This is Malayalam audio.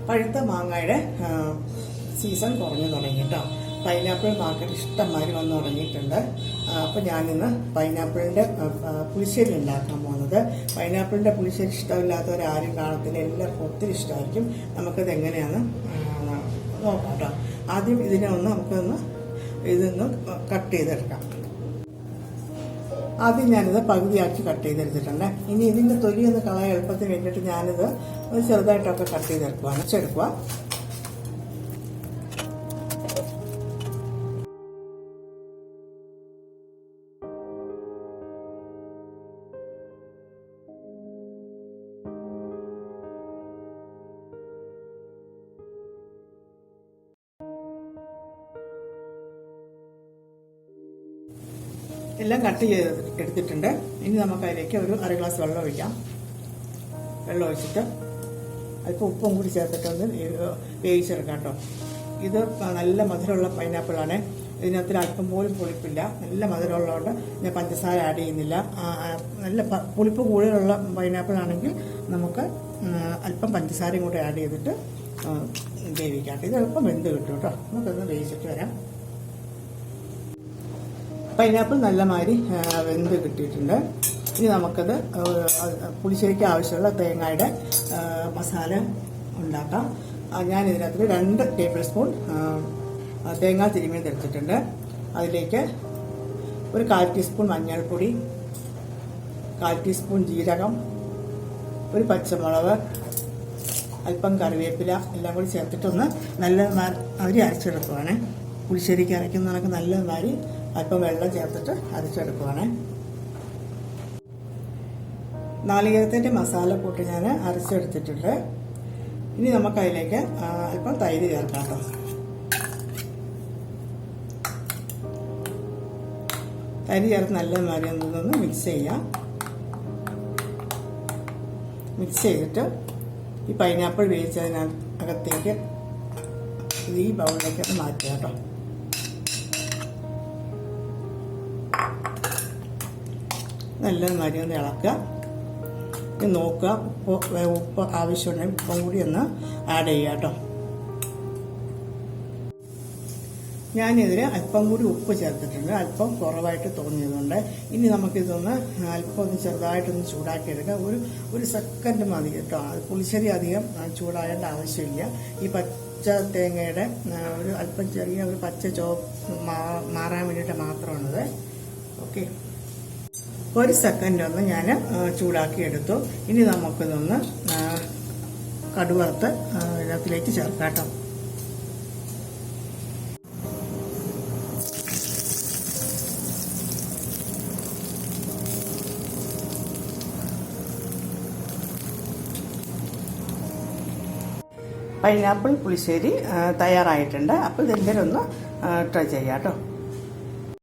പഴുത്ത മാങ്ങയുടെ സീസൺ കുറഞ്ഞു തുടങ്ങി കേട്ടോ. പൈനാപ്പിൾ മാർക്കറ്റ് ഇഷ്ടംമാതിരി വന്നു തുടങ്ങിയിട്ടുണ്ട്. അപ്പോൾ ഞാനിന്ന് പൈനാപ്പിളിൻ്റെ പുളിശ്ശേരി ഉണ്ടാക്കാൻ പോകുന്നത്. പൈനാപ്പിളിൻ്റെ പുളിശ്ശേരി ഇഷ്ടമില്ലാത്തവരാരും കാണത്തില്ല, എല്ലാവർക്കും ഒത്തിരി ഇഷ്ടമായിരിക്കും. നമുക്കത് എങ്ങനെയാണ് നോക്കാം കേട്ടോ. ആദ്യം ഇതിനെ ഇതൊന്ന് കട്ട് ചെയ്തെടുക്കാം. ആദ്യം ഞാനിത് പകുതിയാക്കി കട്ട് ചെയ്തെടുത്തിട്ടുണ്ട്. ഇനി ഇതിൻ്റെ തൊലി ഒന്ന് കളയാൻ എളുപ്പത്തിന് വേണ്ടിയിട്ട് ഞാനിത് ചെറുതായിട്ടൊക്കെ കട്ട് ചെയ്തെടുക്കുക. എല്ലാം കട്ട് ചെയ്ത് എടുത്തിട്ടുണ്ട്. ഇനി നമുക്ക് അതിലേക്ക് ഒരു 1/2 ഗ്ലാസ് വെള്ളം ഒഴിക്കാം. വെള്ളം ഒഴിച്ചിട്ട് അല്പം ഉപ്പും കൂടി ചേർത്തിട്ടൊന്ന് വേവിച്ചെടുക്കാം കേട്ടോ. ഇത് നല്ല മധുരമുള്ള പൈനാപ്പിളാണ്. ഇതിനകത്ത് അല്പം പോലും പുളിപ്പില്ല. നല്ല മധുരമുള്ളതുകൊണ്ട് ഞാൻ പഞ്ചസാര ആഡ് ചെയ്യുന്നില്ല. നല്ല പുളിപ്പ് കൂടുതലുള്ള പൈനാപ്പിൾ ആണെങ്കിൽ നമുക്ക് അല്പം പഞ്ചസാരയും കൂടി ആഡ് ചെയ്തിട്ട് വേവിക്കാം. ഇത് എളുപ്പം വെന്ത് കിട്ടും കേട്ടോ. നമുക്കൊന്ന് വേവിച്ചിട്ട് വരാം. പൈനാപ്പിൾ നല്ലമാതിരി വെന്ത് കിട്ടിയിട്ടുണ്ട്. ഇനി നമുക്കത് പുളിശ്ശേരിക്ക് ആവശ്യമുള്ള തേങ്ങയുടെ മസാല ഉണ്ടാക്കാം. ഞാൻ ഇതിനകത്ത് 2 ടേബിൾ സ്പൂൺ തേങ്ങ തിരുമ്മി എടുത്തിട്ടുണ്ട്. അതിലേക്ക് ഒരു 1/4 ടീസ്പൂൺ മഞ്ഞൾപ്പൊടി, 1/4 ടീസ്പൂൺ ജീരകം, ഒരു പച്ചമുളക്, അല്പം കറിവേപ്പില എല്ലാം കൂടി ചേർത്തിട്ടൊന്ന് നല്ല മാതിരി അരച്ചെടുക്കുവാണ്. പുളിശ്ശേരിക്ക് അരയ്ക്കുന്ന കണക്ക് നല്ല മാതിരി അല്പം വെള്ളം ചേർത്തിട്ട് അരച്ചെടുക്കുവാണ്. നാളികേരത്തിൻ്റെ മസാല കൂട്ടി ഞാൻ അരച്ചെടുത്തിട്ടുണ്ട്. ഇനി നമുക്ക് അതിലേക്ക് അല്പം തൈര് ചേർക്കാം കേട്ടോ. തൈര് ചേർത്ത് നല്ല മാതിരി ഒന്ന് മിക്സ് ചെയ്യാം. മിക്സ് ചെയ്തിട്ട് ഈ പൈനാപ്പിൾ വേവിച്ചതിനകത്തേക്ക് ഈ ബൗളിലേക്ക് മാറ്റുക കേട്ടോ. നല്ല മാതിരി ഒന്ന് ഇളക്കുക. നോക്കുക, ഉപ്പ് ആവശ്യമുണ്ടെങ്കിൽ ഉപ്പും കൂടി ഒന്ന് ആഡ് ചെയ്യുക കേട്ടോ. ഞാനിതിന് അല്പം കൂടി ഉപ്പ് ചേർത്തിട്ടുണ്ട്. അല്പം കുറവായിട്ട് തോന്നിയതുകൊണ്ട് ഇനി നമുക്കിതൊന്ന് അല്പം ഒന്ന് ചെറുതായിട്ടൊന്ന് ചൂടാക്കി എടുക്കാം. ഒരു സെക്കൻഡ് മതി കേട്ടോ. അത് പുളിശ്ശേരി അധികം ചൂടാകേണ്ട ആവശ്യമില്ല. ഈ പച്ച തേങ്ങയുടെ ഒരു അല്പം ചെറിയ ഒരു പച്ച മാറാൻ വേണ്ടിയിട്ട് മാത്രമാണത്. ഓക്കെ, 1 സെക്കൻഡ് ഒന്ന് ഞാൻ ചൂടാക്കി എടുത്തു. ഇനി നമുക്കിതൊന്ന് കടുവറുത്ത് ഇതിനകത്തിലേക്ക് ചേർക്കാം കേട്ടോ. പൈനാപ്പിൾ പുളിശ്ശേരി തയ്യാറായിട്ടുണ്ട്. അപ്പോൾ ഇതെന്തെങ്കിലും ഒന്ന് ട്രൈ ചെയ്യാം കേട്ടോ.